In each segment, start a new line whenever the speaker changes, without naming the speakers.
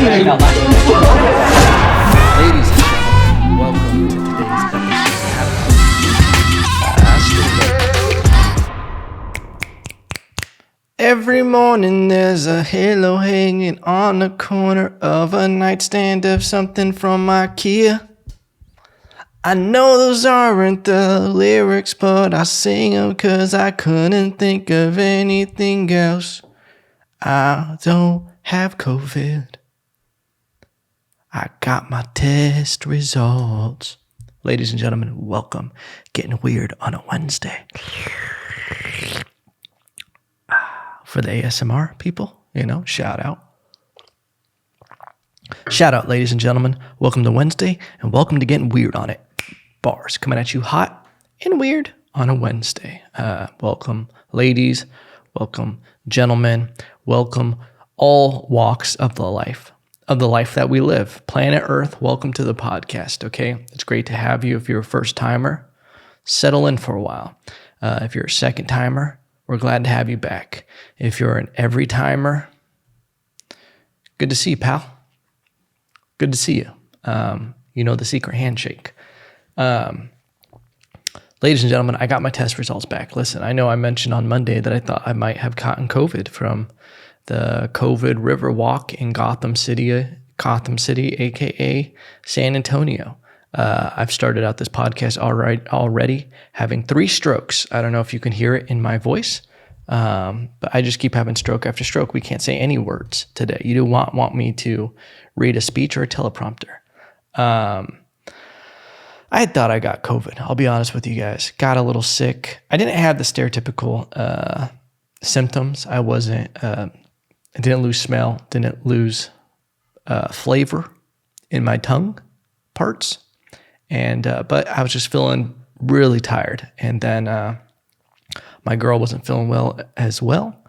Ladies and gentlemen, welcome to today's episode. Every morning there's a halo hanging on the corner of a nightstand of something from IKEA. I know those aren't the lyrics, but I sing them 'cause I couldn't think of anything else. I don't have COVID. I got my test results. Ladies and gentlemen, welcome. Getting weird on a Wednesday. For the ASMR people, shout out. Shout out, ladies and gentlemen. Welcome to Wednesday, and welcome to Getting Weird on It. Bars coming at you hot and weird on a Wednesday. Welcome, ladies. Welcome, gentlemen. Welcome, all walks of the life that we live. Planet Earth, welcome to the podcast, okay? It's great to have you. If you're a first timer, settle in for a while. If you're a second timer, we're glad to have you back. If you're an every timer, good to see you, pal. Good to see you. You know the secret handshake. Ladies and gentlemen, I got my test results back. Listen, I know I mentioned on Monday that I thought I might have gotten COVID from the COVID River Walk in Gotham City, aka San Antonio. I've started out this podcast already having 3 strokes. I don't know if you can hear it in my voice, but I just keep having stroke after stroke. We can't say any words today. You do want me to read a speech or a teleprompter. I had thought I got COVID. I'll be honest with you guys. Got a little sick. I didn't have the stereotypical symptoms. I didn't lose smell, didn't lose flavor in my tongue parts. But I was just feeling really tired. And then my girl wasn't feeling well as well.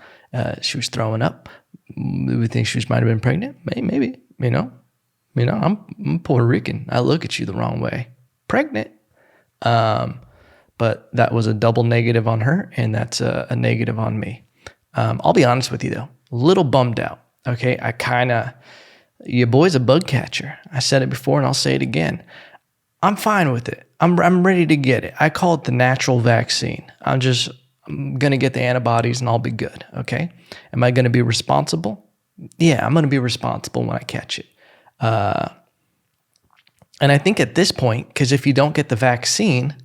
She was throwing up. We think she might have been pregnant. Maybe, I'm Puerto Rican. I look at you the wrong way. Pregnant. But that was a double negative on her, and that's a negative on me. I'll be honest with you though, a little bummed out. Okay, your boy's a bug catcher. I said it before and I'll say it again. I'm fine with it. I'm ready to get it. I call it the natural vaccine. I'm going to get the antibodies and I'll be good, okay? Am I going to be responsible? Yeah, I'm going to be responsible when I catch it. And I think at this point, because if you don't get the vaccine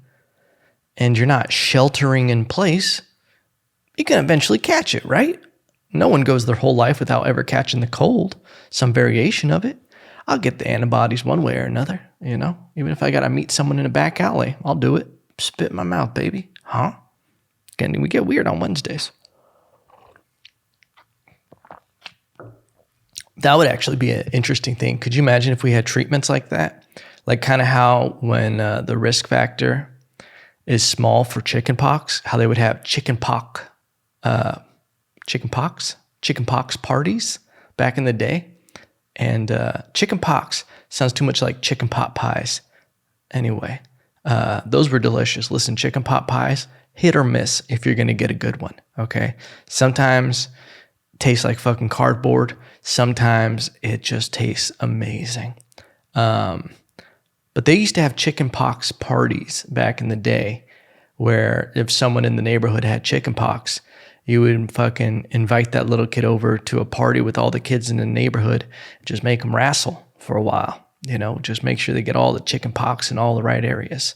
and you're not sheltering in place, you can eventually catch it, right? No one goes their whole life without ever catching the cold, some variation of it. I'll get the antibodies one way or another, Even if I got to meet someone in a back alley, I'll do it. Spit in my mouth, baby. Huh? We get weird on Wednesdays. That would actually be an interesting thing. Could you imagine if we had treatments like that? Like kind of how when the risk factor is small for chickenpox, how they would have chickenpox parties back in the day. And chickenpox sounds too much like chicken pot pies. Anyway, those were delicious. Listen, chicken pot pies, hit or miss if you're going to get a good one, okay? Sometimes it tastes like fucking cardboard. Sometimes it just tastes amazing. But they used to have chickenpox parties back in the day where if someone in the neighborhood had chickenpox, you would fucking invite that little kid over to a party with all the kids in the neighborhood, just make them wrestle for a while, just make sure they get all the chicken pox in all the right areas.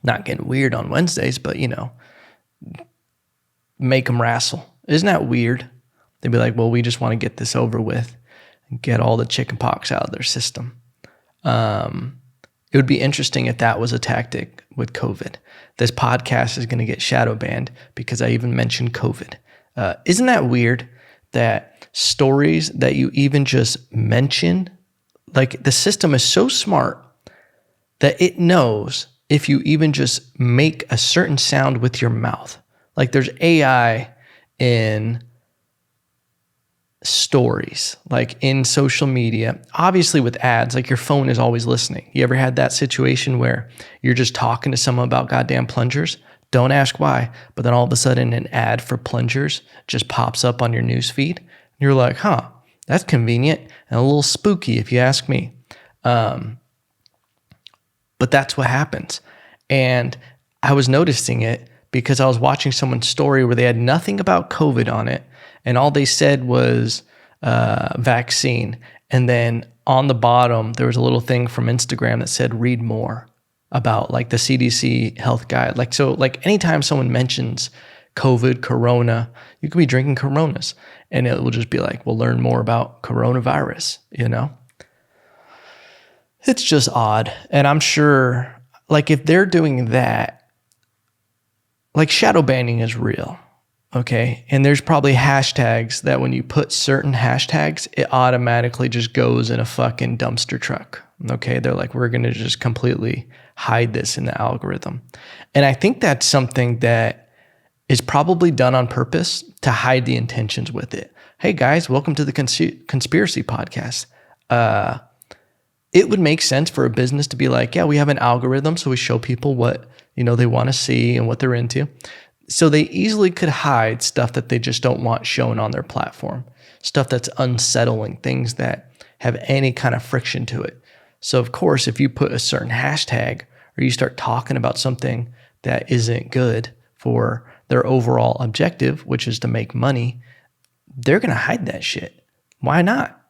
Not getting weird on Wednesdays, but, make them wrestle. Isn't that weird? They'd be like, well, we just want to get this over with and get all the chicken pox out of their system. It would be interesting if that was a tactic with COVID. This podcast is going to get shadow banned because I even mentioned COVID. Isn't that weird that stories that you even just mention, like the system is so smart that it knows if you even just make a certain sound with your mouth. Like there's AI in stories, like in social media, obviously with ads, like your phone is always listening. You ever had that situation where you're just talking to someone about goddamn plungers? Don't ask why, but then all of a sudden an ad for plungers just pops up on your news feed. You're like, huh, That's convenient and a little spooky if you ask me. But that's what happens. And I was noticing it because I was watching someone's story where they had nothing about COVID on it. And all they said was vaccine. And then on the bottom, there was a little thing from Instagram that said, read more about like the CDC health guide. Like, so like anytime someone mentions COVID, Corona, you could be drinking Coronas and it will just be like, we'll learn more about coronavirus, you know? It's just odd. And I'm sure, like, if they're doing that, like, shadow banning is real, okay? And there's probably hashtags that when you put certain hashtags, it automatically just goes in a fucking dumpster truck, okay? They're like, we're going to just completely hide this in the algorithm. And I think that's something that is probably done on purpose to hide the intentions with it. Hey, guys, welcome to the Conspiracy Podcast. It would make sense for a business to be like, yeah, we have an algorithm, so we show people what, you know, they want to see and what they're into. So they easily could hide stuff that they just don't want shown on their platform, stuff that's unsettling, things that have any kind of friction to it. So of course, if you put a certain hashtag or you start talking about something that isn't good for their overall objective, which is to make money, they're going to hide that shit. Why not?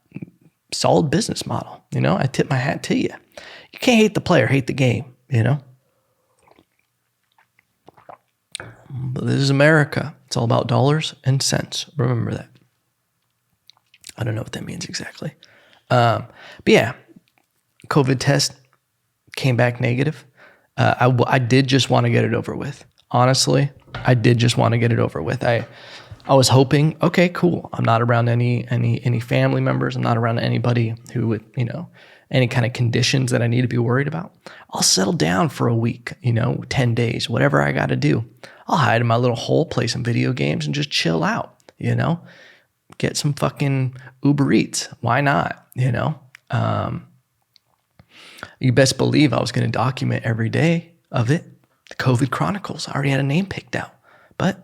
Solid business model. You know, I tip my hat to you. You can't hate the player, hate the game, you know? But this is America. It's all about dollars and cents. Remember that. I don't know what that means exactly. But yeah, COVID test came back negative. I did just want to get it over with. Honestly, I did just want to get it over with. I was hoping, okay, cool. I'm not around any family members. I'm not around anybody who would, you know, any kind of conditions that I need to be worried about. I'll settle down for a week, you know, 10 days, whatever I got to do. I'll hide in my little hole, play some video games and just chill out, you know, get some fucking Uber Eats. Why not? You know, you best believe I was going to document every day of it. The COVID Chronicles. I already had a name picked out, but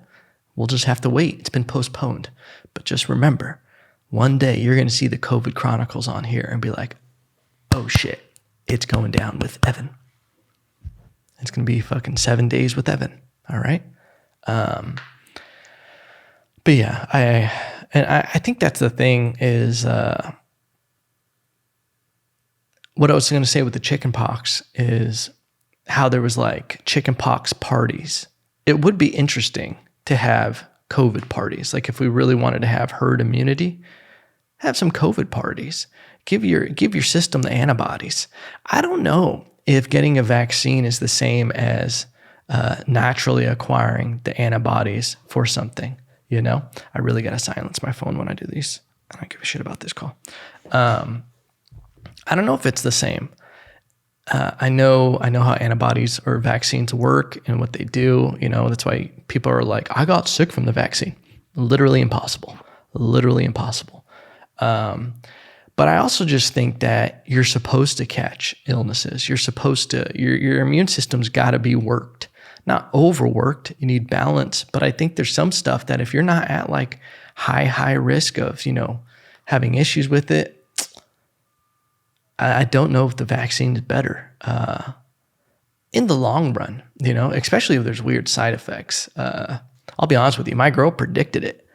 we'll just have to wait. It's been postponed. But just remember, one day you're going to see the COVID Chronicles on here and be like, oh shit, it's going down with Evan. It's going to be fucking 7 days with Evan. All right. But yeah, I think that's the thing is, what I was going to say with the chicken pox is how there was like chicken pox parties. It would be interesting to have COVID parties. Like if we really wanted to have herd immunity, have some COVID parties. Give your system the antibodies. I don't know if getting a vaccine is the same as naturally acquiring the antibodies for something. You know, I really got to silence my phone when I do these. I don't give a shit about this call. I don't know if it's the same. I know how antibodies or vaccines work and what they do. You know, that's why people are like, I got sick from the vaccine. Literally impossible. Literally impossible. But I also just think that you're supposed to catch illnesses. You're supposed to, your immune system's got to be worked, not overworked. You need balance. But I think there's some stuff that if you're not at like high risk of, you know, having issues with it, I don't know if the vaccine is better in the long run, you know, especially if there's weird side effects. I'll be honest with you. My girl predicted it.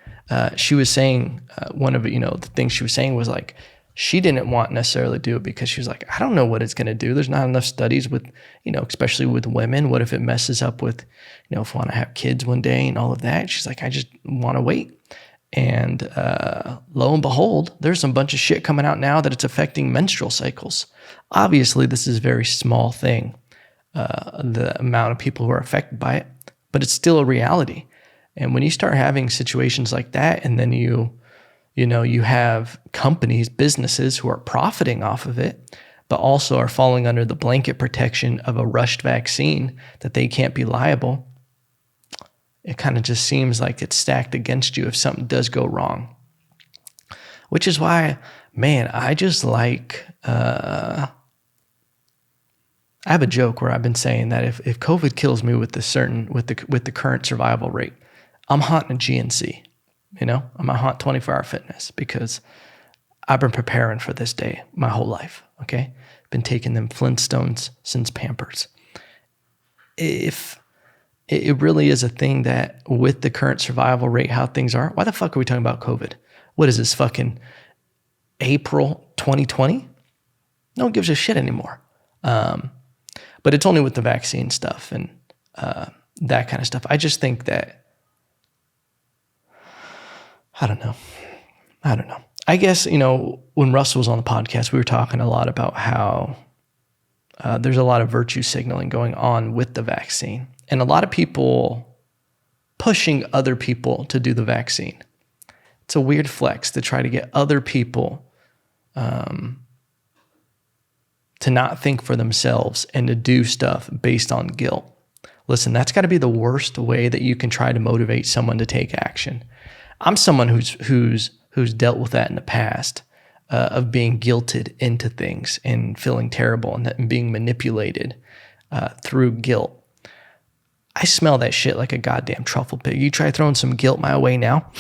She was saying one of, you know, the things she was saying was like, she didn't want necessarily to do it because she was like, I don't know what it's going to do. There's not enough studies with, you know, especially with women. What if it messes up with, you know, if I want to have kids one day and all of that? She's like, I just want to wait. And lo and behold, there's some bunch of shit coming out now that it's affecting menstrual cycles. Obviously, this is a very small thing, the amount of people who are affected by it, but it's still a reality. And when you start having situations like that, and then you have companies, businesses who are profiting off of it, but also are falling under the blanket protection of a rushed vaccine that they can't be liable, it kind of just seems like it's stacked against you if something does go wrong. Which is why, man, I just like, I have a joke where I've been saying that if COVID kills me with the current survival rate, I'm haunting a GNC, you know, I'm a haunt 24-hour fitness because I've been preparing for this day my whole life, okay? Been taking them Flintstones since Pampers. If it really is a thing that with the current survival rate, how things are, why the fuck are we talking about COVID? What is this, fucking April 2020? No one gives a shit anymore. But it's only with the vaccine stuff and that kind of stuff. I just think that, I don't know. I guess, when Russell was on the podcast, we were talking a lot about how there's a lot of virtue signaling going on with the vaccine. And a lot of people pushing other people to do the vaccine. It's a weird flex to try to get other people to not think for themselves and to do stuff based on guilt. Listen, that's got to be the worst way that you can try to motivate someone to take action. I'm someone who's dealt with that in the past, of being guilted into things and feeling terrible and being manipulated through guilt. I smell that shit like a goddamn truffle pig. You try throwing some guilt my way now,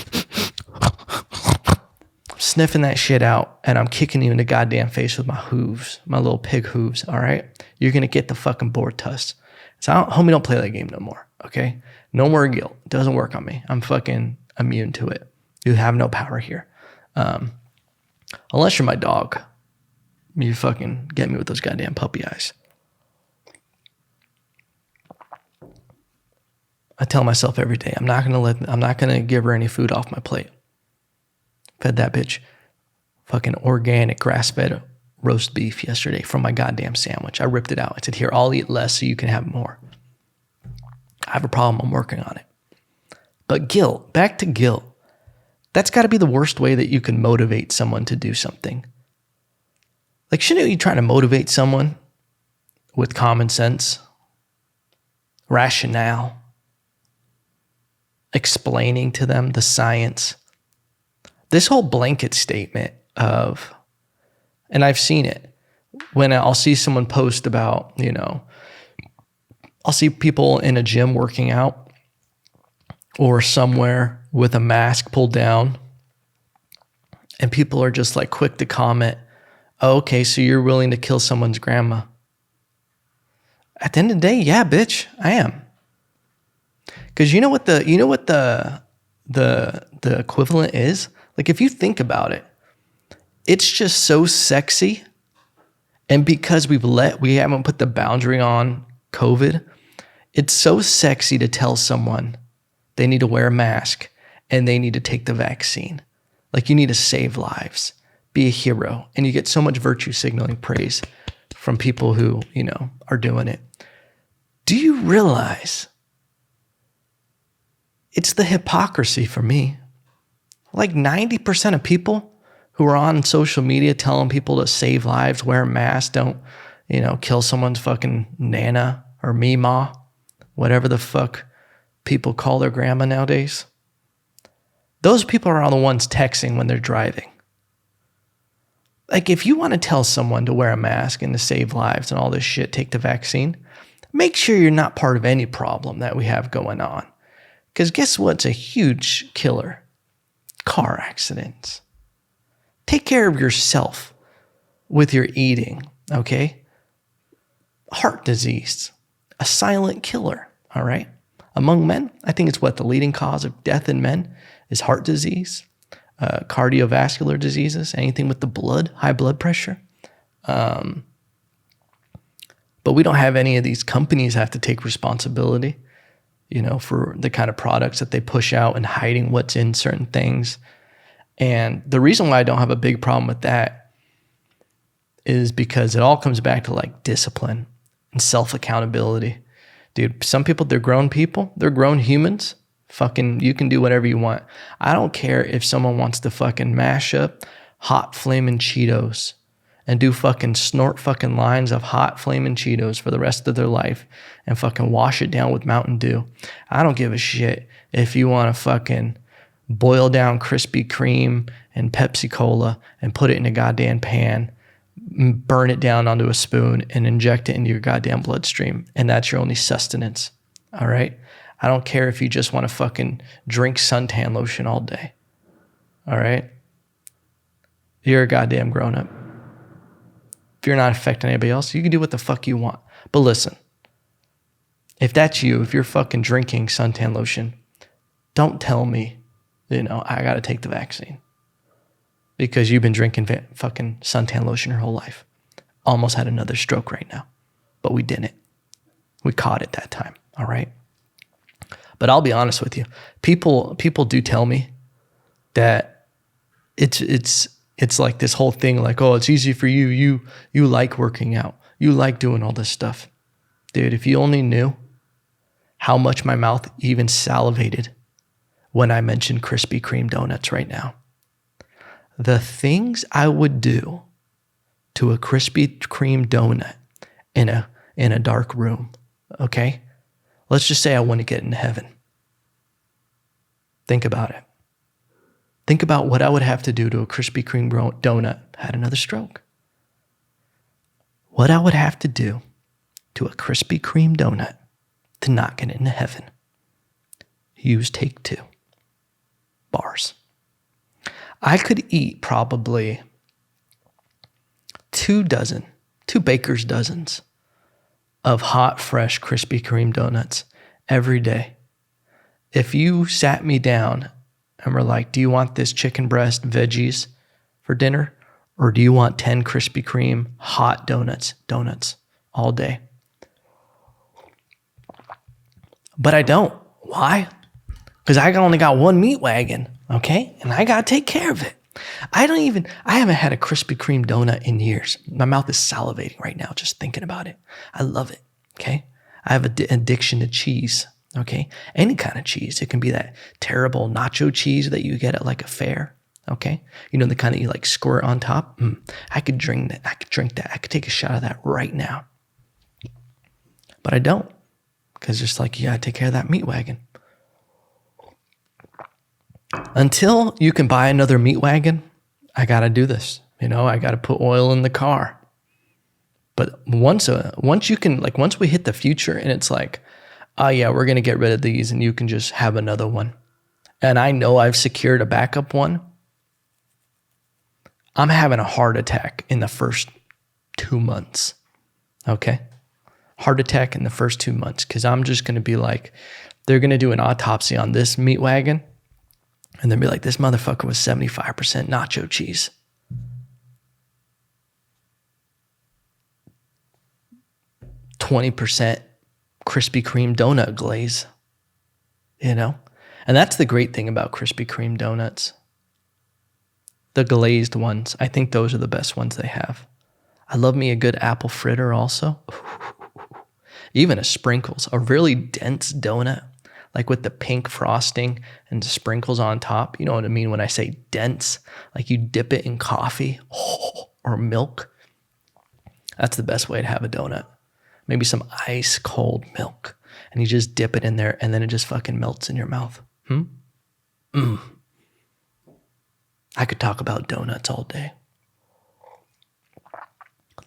sniffing that shit out, and I'm kicking you in the goddamn face with my hooves, my little pig hooves, all right? You're going to get the fucking board tuss. So homie, don't play that game no more, okay? No more guilt. It doesn't work on me. I'm fucking immune to it. You have no power here. Unless you're my dog. You fucking get me with those goddamn puppy eyes. I tell myself every day, I'm not gonna give her any food off my plate. Fed that bitch fucking organic grass-fed roast beef yesterday from my goddamn sandwich. I ripped it out. I said, here, I'll eat less so you can have more. I have a problem. I'm working on it. But guilt, back to guilt. That's got to be the worst way that you can motivate someone to do something. Like, shouldn't you try to motivate someone with common sense, rationale, explaining to them the science? This whole blanket statement of, and I've seen it, when I'll see someone post about, I'll see people in a gym working out or somewhere with a mask pulled down, and people are just like quick to comment, oh, okay, so you're willing to kill someone's grandma. At the end of the day, yeah, bitch, I am. Because you know what the equivalent is? Like, if you think about it, it's just so sexy. And because we haven't put the boundary on COVID, it's so sexy to tell someone they need to wear a mask and they need to take the vaccine. Like, you need to save lives, be a hero. And you get so much virtue signaling praise from people who, are doing it. Do you realize it's the hypocrisy for me? Like 90% of people who are on social media telling people to save lives, wear a mask, don't, kill someone's fucking nana or Mima, whatever the fuck people call their grandma nowadays. Those people are all the ones texting when they're driving. Like, if you want to tell someone to wear a mask and to save lives and all this shit, take the vaccine, make sure you're not part of any problem that we have going on. Because guess what's a huge killer? Car accidents. Take care of yourself with your eating, okay? Heart disease, a silent killer, all right? Among men, I think it's the leading cause of death in men is heart disease, cardiovascular diseases, anything with the blood, high blood pressure. But we don't have any of these companies have to take responsibility, for the kind of products that they push out and hiding what's in certain things. And the reason why I don't have a big problem with that is because it all comes back to like discipline and self-accountability. Dude, some people, they're grown people, they're grown humans. Fucking, you can do whatever you want. I don't care if someone wants to fucking mash up hot flaming Cheetos and do fucking snort fucking lines of hot flaming Cheetos for the rest of their life and fucking wash it down with Mountain Dew. I don't give a shit if you want to fucking boil down Krispy Kreme and Pepsi Cola and put it in a goddamn pan, burn it down onto a spoon and inject it into your goddamn bloodstream. And that's your only sustenance. All right? I don't care if you just want to fucking drink suntan lotion all day. All right? You're a goddamn grown-up. If you're not affecting anybody else, you can do what the fuck you want. But listen, if that's you, if you're fucking drinking suntan lotion, don't tell me, I got to take the vaccine. Because you've been drinking fucking suntan lotion your whole life. Almost had another stroke right now. But we didn't. We caught it that time, all right? But I'll be honest with you. People do tell me that it's like this whole thing like, oh, it's easy for you. You like working out. You like doing all this stuff. Dude, if you only knew how much my mouth even salivated when I mentioned Krispy Kreme donuts right now. The things I would do to a Krispy Kreme donut in a dark room, okay? Let's just say I want to get into heaven. Think about it. Think about what I would have to do to a Krispy Kreme donut. Had another stroke. What I would have to do to a Krispy Kreme donut to not get into heaven. Use take 2. Bars. I could eat probably 2 baker's dozens of hot, fresh Krispy Kreme donuts every day. If you sat me down and were like, do you want this chicken breast veggies for dinner? Or do you want 10 Krispy Kreme hot donuts all day? But I don't. Why? Because I only got one meat wagon, okay? And I got to take care of it. I haven't had a Krispy Kreme donut in years. My mouth is salivating right now just thinking about it. I love it, okay? I have an addiction to cheese, okay? Any kind of cheese. It can be that terrible nacho cheese that you get at like a fair, okay? The kind that you like squirt on top. I could drink that. I could take a shot of that right now. But I don't. Because just like, you gotta take care of that meat wagon. Until you can buy another meat wagon, I gotta do this. I gotta put oil in the car. But once we hit the future and it's like, oh yeah, we're gonna get rid of these and you can just have another one. And I know I've secured a backup one. I'm having a heart attack in the first 2 months. Okay? Heart attack in the first 2 months. Because I'm just gonna be like, they're gonna do an autopsy on this meat wagon. And then be like, this motherfucker was 75% nacho cheese. 20% Krispy Kreme donut glaze. And that's the great thing about Krispy Kreme donuts. The glazed ones. I think those are the best ones they have. I love me a good apple fritter also. Even a sprinkles. A really dense donut. Like with the pink frosting and the sprinkles on top. You know what I mean when I say dense? Like you dip it in coffee or milk. That's the best way to have a donut. Maybe some ice cold milk. And you just dip it in there and then it just fucking melts in your mouth. I could talk about donuts all day.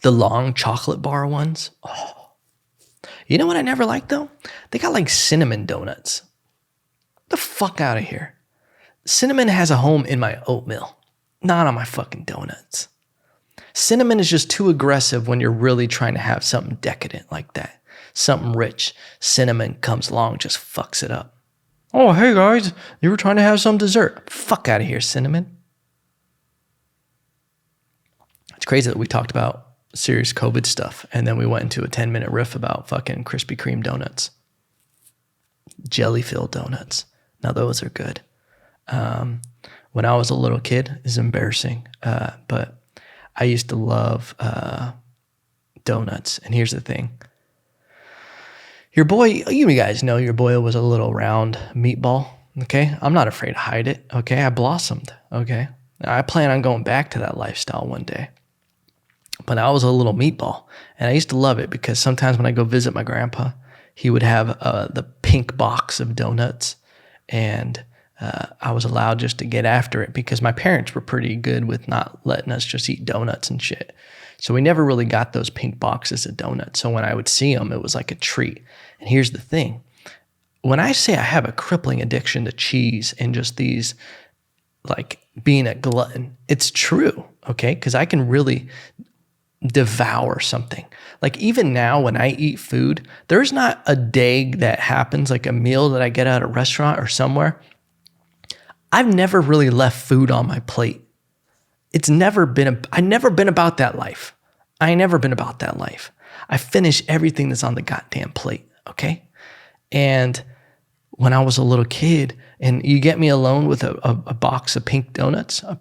The long chocolate bar ones. Oh. You know what I never liked though? They got like cinnamon donuts. Get the fuck out of here. Cinnamon has a home in my oatmeal, not on my fucking donuts. Cinnamon is just too aggressive when you're really trying to have something decadent like that. Something rich. Cinnamon comes along, just fucks it up. Oh, hey guys, you were trying to have some dessert. Fuck out of here, cinnamon. It's crazy that we talked about serious COVID stuff, and then we went into a 10-minute riff about fucking Krispy Kreme donuts. Jelly-filled donuts. Now those are good. When I was a little kid, it's embarrassing, but I used to love donuts. And here's the thing. Your boy, you guys know your boy was a little round meatball, okay? I'm not afraid to hide it, okay? I blossomed, okay? I plan on going back to that lifestyle one day. But I was a little meatball, and I used to love it because sometimes when I go visit my grandpa, he would have the pink box of donuts, and I was allowed just to get after it because my parents were pretty good with not letting us just eat donuts and shit. So we never really got those pink boxes of donuts. So when I would see them, it was like a treat. And here's the thing. When I say I have a crippling addiction to cheese and just these, like being a glutton, it's true. okay? Because I can really devour something. Like even now when I eat food, there's not a day that happens, like a meal that I get at a restaurant or somewhere. I've never really left food on my plate. I've never been about that life. I ain't never been about that life. I finish everything that's on the goddamn plate, okay? And when I was a little kid and you get me alone with a box of pink donuts, a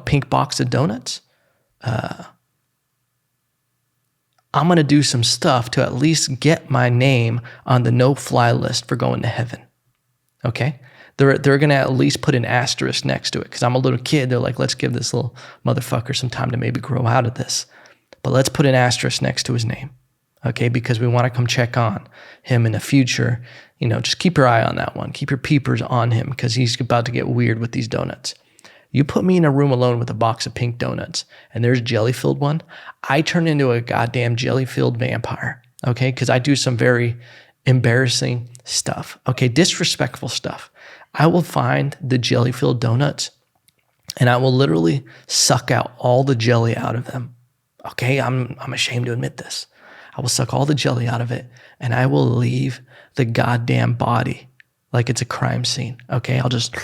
pink box of donuts, I'm going to do some stuff to at least get my name on the no-fly list for going to heaven, okay? They're going to at least put an asterisk next to it because I'm a little kid. They're like, let's give this little motherfucker some time to maybe grow out of this. But let's put an asterisk next to his name, okay? Because we want to come check on him in the future. Just keep your eye on that one. Keep your peepers on him because he's about to get weird with these donuts. You put me in a room alone with a box of pink donuts and there's jelly-filled one, I turn into a goddamn jelly-filled vampire, okay? Because I do some very embarrassing stuff, okay? Disrespectful stuff. I will find the jelly-filled donuts and I will literally suck out all the jelly out of them, okay? I'm ashamed to admit this. I will suck all the jelly out of it and I will leave the goddamn body like it's a crime scene, okay? I'll just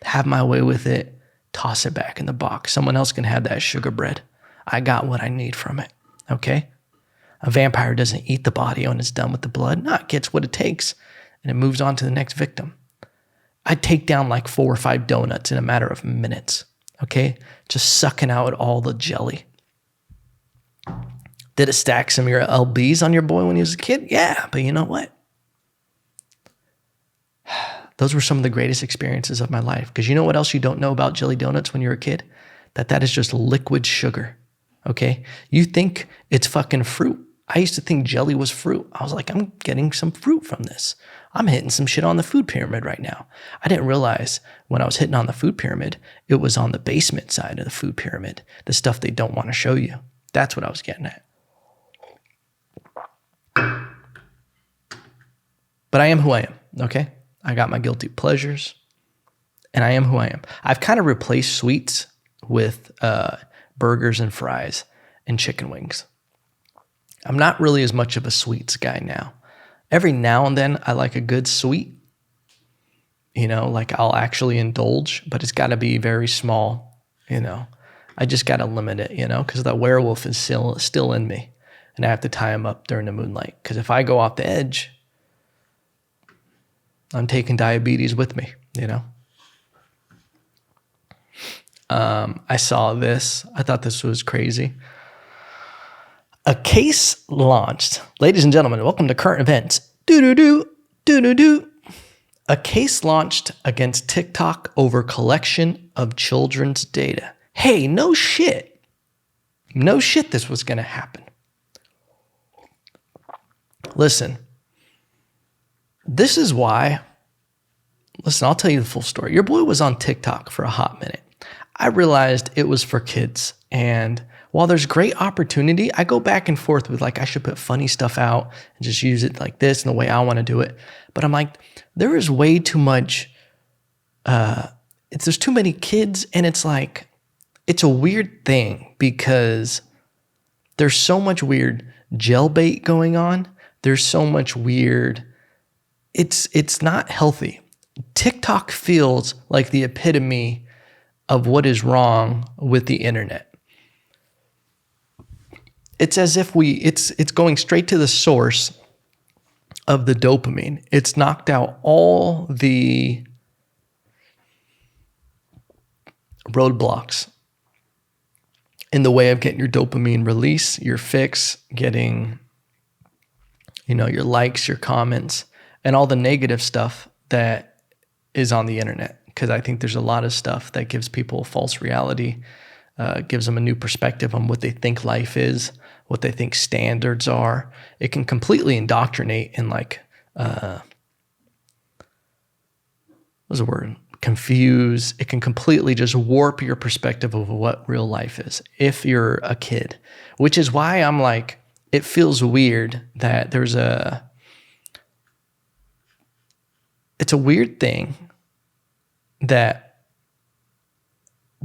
have my way with it. Toss it back in the box. Someone else can have that sugar bread. I got what I need from it, okay? A vampire doesn't eat the body when it's done with the blood. No, it gets what it takes, and it moves on to the next victim. I take down like 4 or 5 donuts in a matter of minutes, okay? Just sucking out all the jelly. Did it stack some of your LBs on your boy when he was a kid? Yeah, but you know what? Those were some of the greatest experiences of my life. Because you know what else you don't know about jelly donuts when you're a kid? That is just liquid sugar, okay? You think it's fucking fruit. I used to think jelly was fruit. I was like, I'm getting some fruit from this. I'm hitting some shit on the food pyramid right now. I didn't realize when I was hitting on the food pyramid, it was on the basement side of the food pyramid, the stuff they don't want to show you. That's what I was getting at. But I am who I am, okay? I got my guilty pleasures, and I am who I am. I've kind of replaced sweets with burgers and fries and chicken wings. I'm not really as much of a sweets guy now. Every now and then, I like a good sweet. Like I'll actually indulge, but it's got to be very small, I just got to limit it, because that werewolf is still in me, and I have to tie him up during the moonlight. Because if I go off the edge, I'm taking diabetes with me, I saw this. I thought this was crazy. A case launched. Ladies and gentlemen, welcome to Current Events. Do-do-do. A case launched against TikTok over collection of children's data. Hey, no shit. No shit this was going to happen. Listen. This is why, I'll tell you the full story. Your boy was on TikTok for a hot minute. I realized it was for kids. And while there's great opportunity, I go back and forth with I should put funny stuff out and just use it like this and the way I want to do it. But I'm like, there is way too much, there's too many kids, and it's a weird thing because there's so much weird gel bait going on. There's so much weird. It's not healthy. TikTok feels like the epitome of what is wrong with the internet. It's as if it's going straight to the source of the dopamine. It's knocked out all the roadblocks in the way of getting your dopamine release, your fix, getting, your likes, your comments, and all the negative stuff that is on the internet. Because I think there's a lot of stuff that gives people a false reality, gives them a new perspective on what they think life is, what they think standards are. It can completely indoctrinate and what's the word? Confuse. It can completely just warp your perspective of what real life is if you're a kid, which is why I'm like, it feels weird that it's a weird thing that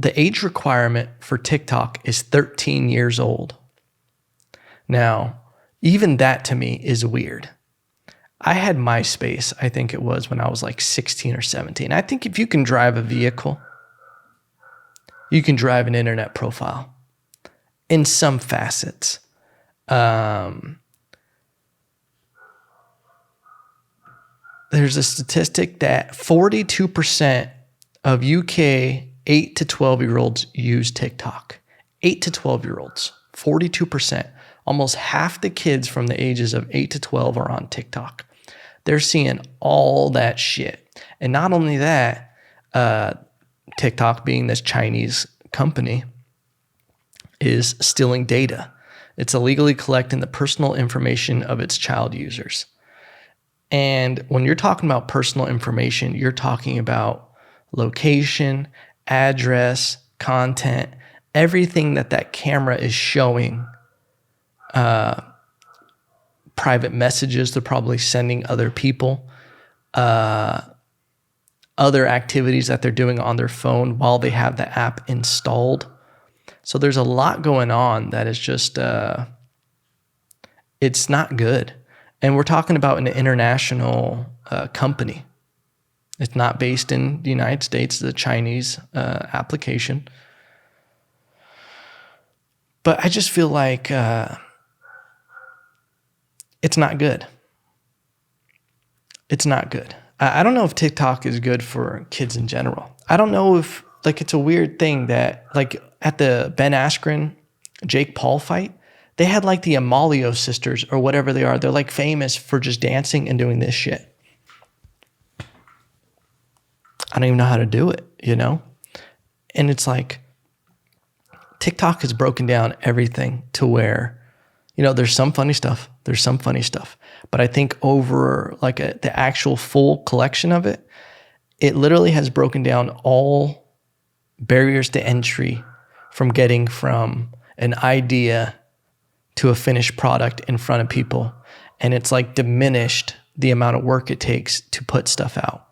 the age requirement for TikTok is 13 years old. Now, even that to me is weird. I had MySpace, I think it was when I was like 16 or 17. I think if you can drive a vehicle, you can drive an internet profile in some facets. There's a statistic that 42% of UK 8 to 12-year-olds use TikTok. 8 to 12-year-olds, 42%. Almost half the kids from the ages of 8 to 12 are on TikTok. They're seeing all that shit. And not only that, TikTok, being this Chinese company, is stealing data. It's illegally collecting the personal information of its child users. And when you're talking about personal information, you're talking about location, address, content, everything that camera is showing, private messages they're probably sending other people, other activities that they're doing on their phone while they have the app installed. So there's a lot going on that is just, it's not good. And we're talking about an international company. It's not based in the United States, it's a Chinese application. But I just feel like it's not good. It's not good. I don't know if TikTok is good for kids in general. I don't know if, like, it's a weird thing that, like, at the Ben Askren, Jake Paul fight, they had like the Amalio sisters or whatever they are. They're like famous for just dancing and doing this shit. I don't even know how to do it, you know? And it's like, TikTok has broken down everything to where, you know, there's some funny stuff. But I think over like the actual full collection of it, it literally has broken down all barriers to entry from getting from an idea to a finished product in front of people. And it's like diminished the amount of work it takes to put stuff out.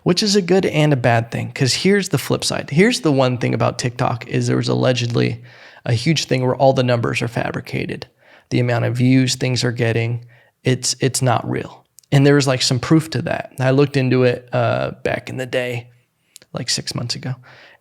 Which is a good and a bad thing, because here's the flip side. Here's the one thing about TikTok is there was allegedly a huge thing where all the numbers are fabricated. The amount of views things are getting, it's not real. And there was like some proof to that. I looked into it back in the day, like 6 months ago.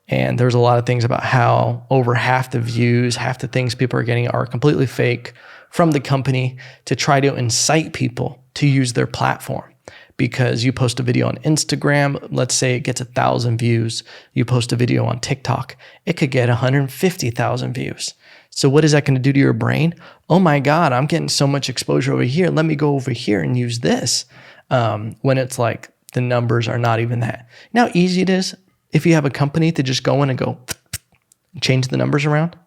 And there's a lot of things about how over half the views, half the things people are getting are completely fake from the company to try to incite people to use their platform. Because you post a video on Instagram, let's say it gets 1,000 views. You post a video on TikTok, it could get 150,000 views. So what is that going to do to your brain? Oh my God, I'm getting so much exposure over here. Let me go over here and use this. When it's like the numbers are not even that. You know how easy it is if you have a company to just go in and go change the numbers around?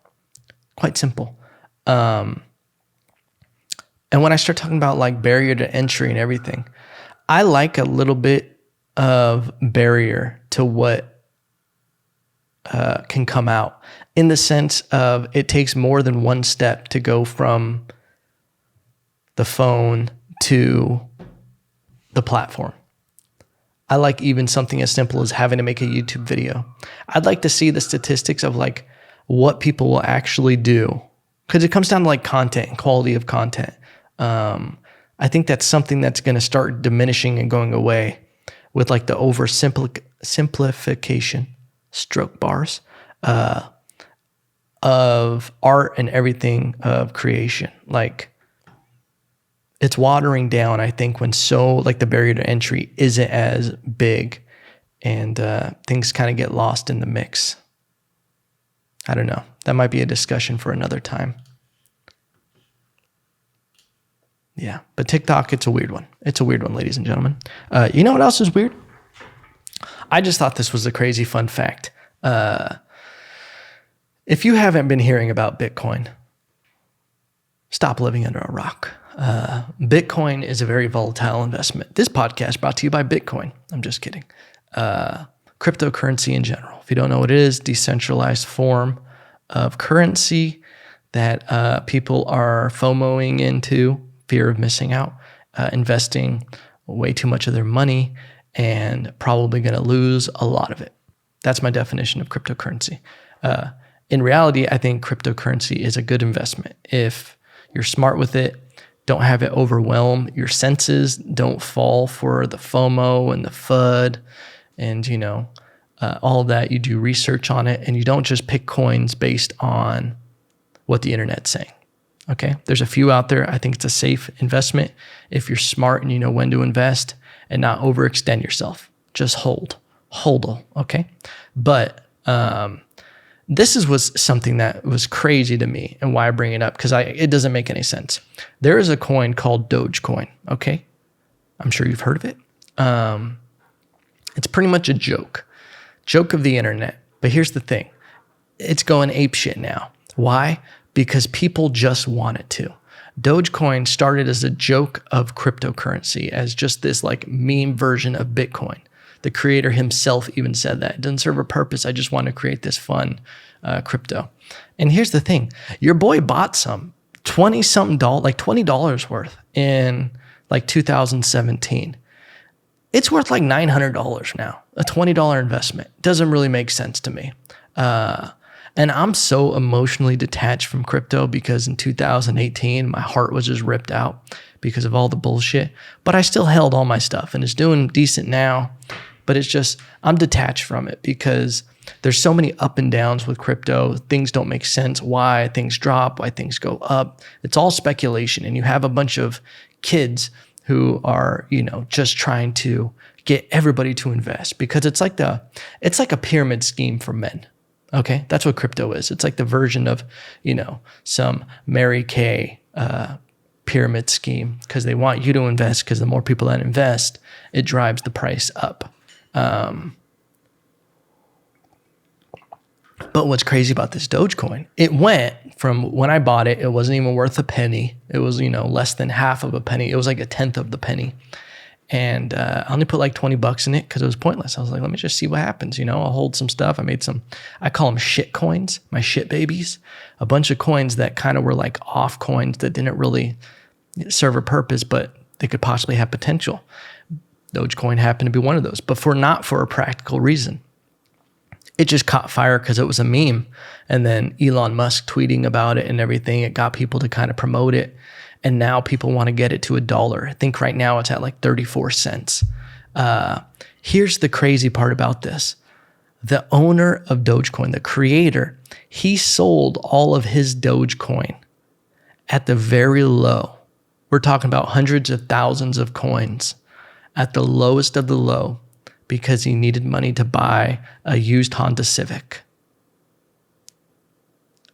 Quite simple. And when I start talking about like barrier to entry and everything, I like a little bit of barrier to what can come out, in the sense of it takes more than one step to go from the phone to the platform. I like even something as simple as having to make a YouTube video. I'd like to see the statistics of like what people will actually do, because it comes down to like content and quality of content. I think that's something that's going to start diminishing and going away with like the simplification, stroke bars, of art and everything of creation. Like, it's watering down, I think, when so like the barrier to entry isn't as big and things kind of get lost in the mix. I don't know. That might be a discussion for another time. Yeah, but TikTok, it's a weird one. It's a weird one, ladies and gentlemen. You know what else is weird? I just thought this was a crazy fun fact. If you haven't been hearing about Bitcoin, stop living under a rock. Bitcoin is a very volatile investment. This podcast brought to you by Bitcoin. I'm just kidding. Cryptocurrency in general. If you don't know what it is, decentralized form of currency that people are FOMOing into, fear of missing out, investing way too much of their money and probably going to lose a lot of it. That's my definition of cryptocurrency. In reality, I think cryptocurrency is a good investment. If you're smart with it, don't have it overwhelm your senses, don't fall for the FOMO and the FUD and, all that. You do research on it, and you don't just pick coins based on what the internet's saying. Okay. There's a few out there. I think it's a safe investment if you're smart and you know when to invest and not overextend yourself. Just hodl. Okay. But, was something that was crazy to me, and why I bring it up, because it doesn't make any sense. There is a coin called Dogecoin. Okay. I'm sure you've heard of it. It's pretty much a joke of the internet. But here's the thing. It's going apeshit now. Why? Because people just want it to. Dogecoin started as a joke of cryptocurrency, as just this like meme version of Bitcoin. The creator himself even said that. It doesn't serve a purpose. I just want to create this fun crypto. And here's the thing. Your boy bought some $20-something, like $20 worth in like 2017. It's worth like $900 now. A $20 investment. Doesn't really make sense to me. And I'm so emotionally detached from crypto because in 2018, my heart was just ripped out because of all the bullshit. But I still held all my stuff, and it's doing decent now. But it's just, I'm detached from it because there's so many up and downs with crypto. Things don't make sense. Why things drop, why things go up. It's all speculation. And you have a bunch of kids who are, just trying to get everybody to invest, because it's like a pyramid scheme for men. Okay. That's what crypto is. It's like the version of, some Mary Kay, pyramid scheme, because they want you to invest, because the more people that invest, it drives the price up. But what's crazy about this Dogecoin, it went from when I bought it, it wasn't even worth a penny. It was, less than half of a penny. It was like a tenth of the penny. And I only put like $20 in it because it was pointless. I was like, let me just see what happens. I'll hold some stuff. I made some, I call them shit coins, my shit babies, a bunch of coins that kind of were like off coins that didn't really serve a purpose, but they could possibly have potential. Dogecoin happened to be one of those, but not for a practical reason. It just caught fire because it was a meme. And then Elon Musk tweeting about it and everything, it got people to kind of promote it. And now people want to get it to $1. I think right now it's at like 34 cents. Here's the crazy part about this. The owner of Dogecoin, the creator, he sold all of his Dogecoin at the very low. We're talking about hundreds of thousands of coins at the lowest of the low, because he needed money to buy a used Honda Civic.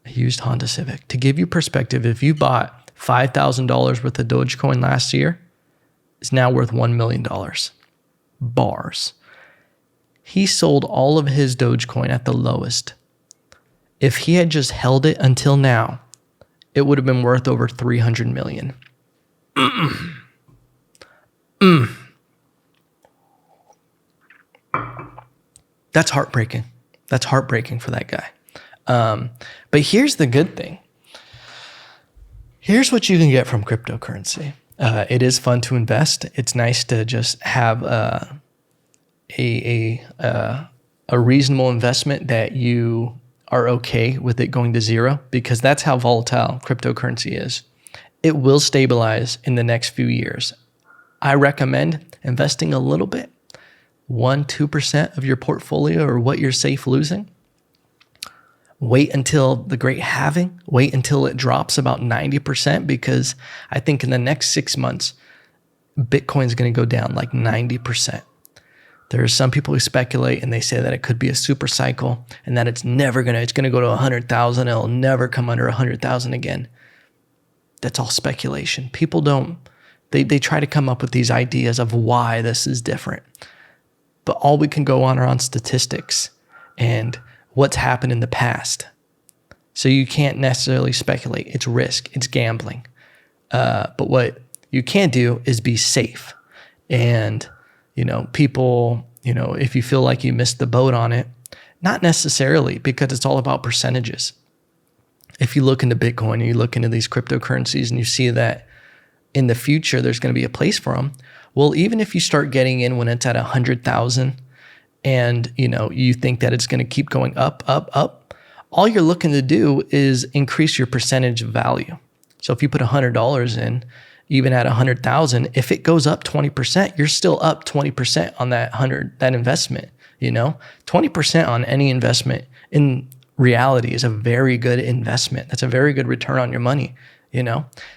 A used Honda Civic. To give you perspective, if you bought $5,000 worth of Dogecoin last year, it's now worth $1 million. Bars. He sold all of his Dogecoin at the lowest. If he had just held it until now, it would have been worth over 300 million. That's heartbreaking. That's heartbreaking for that guy. But here's the good thing. Here's what you can get from cryptocurrency. It is fun to invest. It's nice to just have a reasonable investment that you are okay with it going to zero, because that's how volatile cryptocurrency is. It will stabilize in the next few years. I recommend investing a little bit, 1-2% of your portfolio, or what you're safe losing. Wait until the great halving. Wait until it drops about 90%, because I think in the next 6 months, Bitcoin is going to go down like 90%. There are some people who speculate and they say that it could be a super cycle and that it's going to go to 100,000. It'll never come under 100,000 again. That's all speculation. People they try to come up with these ideas of why this is different. But all we can go on are on statistics and what's happened in the past. So you can't necessarily speculate. It's risk. It's gambling. But what you can do is be safe. And, people, if you feel like you missed the boat on it, not necessarily, because it's all about percentages. If you look into Bitcoin and you look into these cryptocurrencies and you see that in the future there's going to be a place for them, well, even if you start getting in when it's at 100,000 and you think that it's going to keep going up, up, up, all you're looking to do is increase your percentage of value. So if you put $100 in, even at 100,000, if it goes up 20%, you're still up 20% on that investment. 20% on any investment in reality is a very good investment. That's a very good return on your money.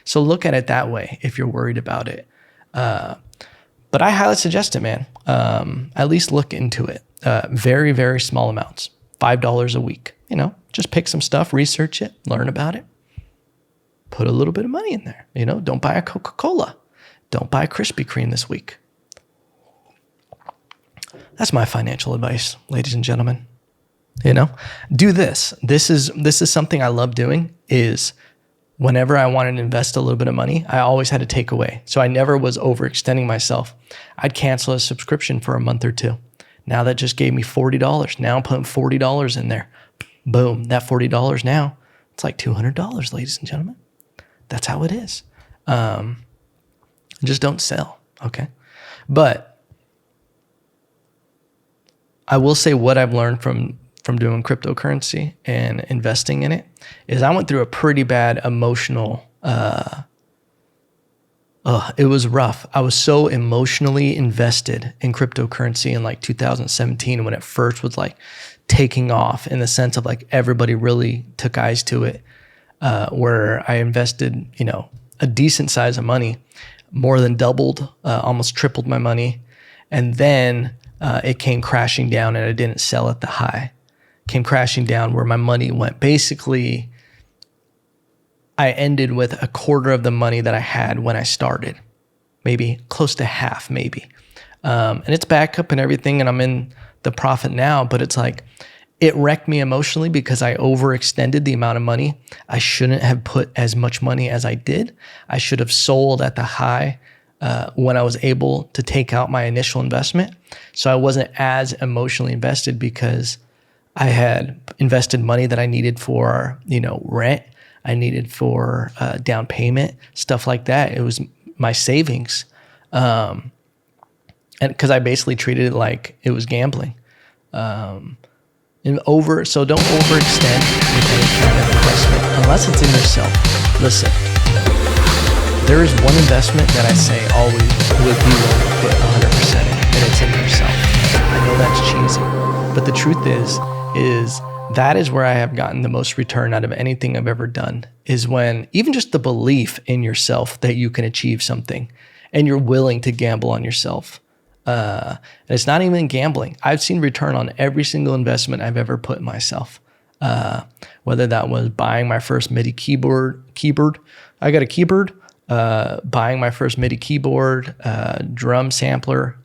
So look at it that way if you're worried about it. But I highly suggest it, man. At least look into it. Very, very small amounts, $5 a week. Just pick some stuff, research it, learn about it. Put a little bit of money in there. Don't buy a Coca-Cola. Don't buy a Krispy Kreme this week. That's my financial advice, ladies and gentlemen. Do this. This is something I love doing. Is whenever I wanted to invest a little bit of money, I always had to take away. So I never was overextending myself. I'd cancel a subscription for a month or two. Now that just gave me $40. Now I'm putting $40 in there. Boom. That $40 now, it's like $200, ladies and gentlemen. That's how it is. Just don't sell, okay? But I will say what I've learned from doing cryptocurrency and investing in it is I went through a pretty bad emotional, it was rough. I was so emotionally invested in cryptocurrency in like 2017 when it first was like taking off, in the sense of like everybody really took eyes to it, where I invested, a decent size of money, more than doubled, almost tripled my money. And then it came crashing down and I didn't sell at the high. Came crashing down where my money went. Basically, I ended with a quarter of the money that I had when I started, maybe close to half, maybe. And it's back up and everything, and I'm in the profit now, but it's like, it wrecked me emotionally because I overextended the amount of money. I shouldn't have put as much money as I did. I should have sold at the high when I was able to take out my initial investment. So I wasn't as emotionally invested because I had invested money that I needed for, rent. I needed for down payment, stuff like that. It was my savings. And because I basically treated it like it was gambling. So don't overextend with any kind of investment unless it's in yourself. Listen, there is one investment that I say always would be willing to put 100% in, and it's in yourself. I know that's cheesy, but the truth is that is where I have gotten the most return out of anything I've ever done, is when even just the belief in yourself that you can achieve something and you're willing to gamble on yourself. And it's not even gambling. I've seen return on every single investment I've ever put in myself. Whether that was buying my first MIDI keyboard. I got a keyboard, buying my first MIDI keyboard, drum sampler,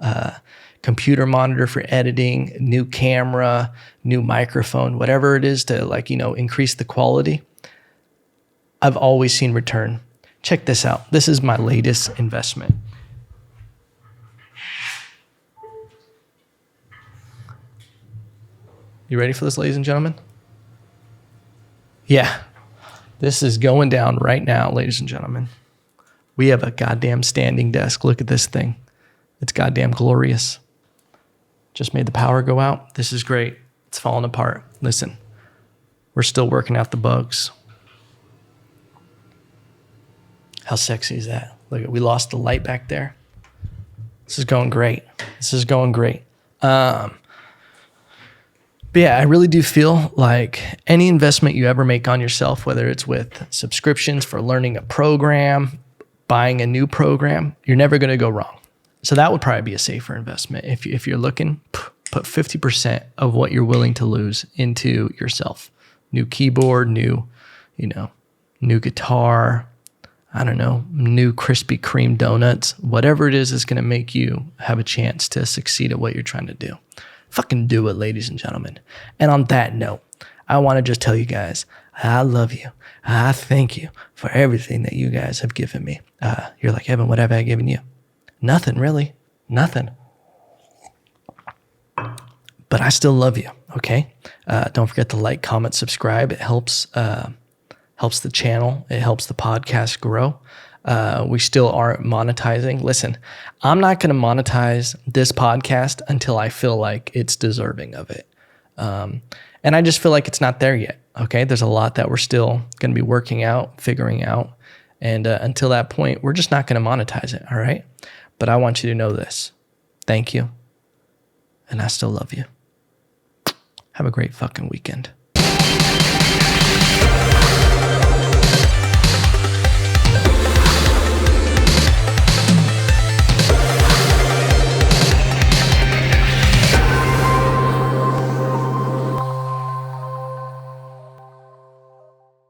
computer monitor for editing, new camera, new microphone, whatever it is to increase the quality. I've always seen return. Check this out. This is my latest investment. You ready for this, ladies and gentlemen? Yeah, this is going down right now, ladies and gentlemen. We have a goddamn standing desk. Look at this thing. It's goddamn glorious. Just made the power go out. This is great. It's falling apart. Listen, we're still working out the bugs. How sexy is that? Look, we lost the light back there. This is going great. But yeah, I really do feel like any investment you ever make on yourself, whether it's with subscriptions for learning a program, buying a new program, you're never going to go wrong. So that would probably be a safer investment. If you're looking, put 50% of what you're willing to lose into yourself. New keyboard, new guitar, I don't know, new Krispy Kreme donuts, whatever it is that's going to make you have a chance to succeed at what you're trying to do. Fucking do it, ladies and gentlemen. And on that note, I want to just tell you guys, I love you. I thank you for everything that you guys have given me. You're like, Evan, what have I given you? Nothing, really. Nothing. But I still love you, okay? Don't forget to like, comment, subscribe. It helps the channel. It helps the podcast grow. We still aren't monetizing. Listen, I'm not going to monetize this podcast until I feel like it's deserving of it. And I just feel like it's not there yet. Okay. There's a lot that we're still going to be working out, figuring out. And until that point, we're just not going to monetize it. All right. But I want you to know this. Thank you. And I still love you. Have a great fucking weekend.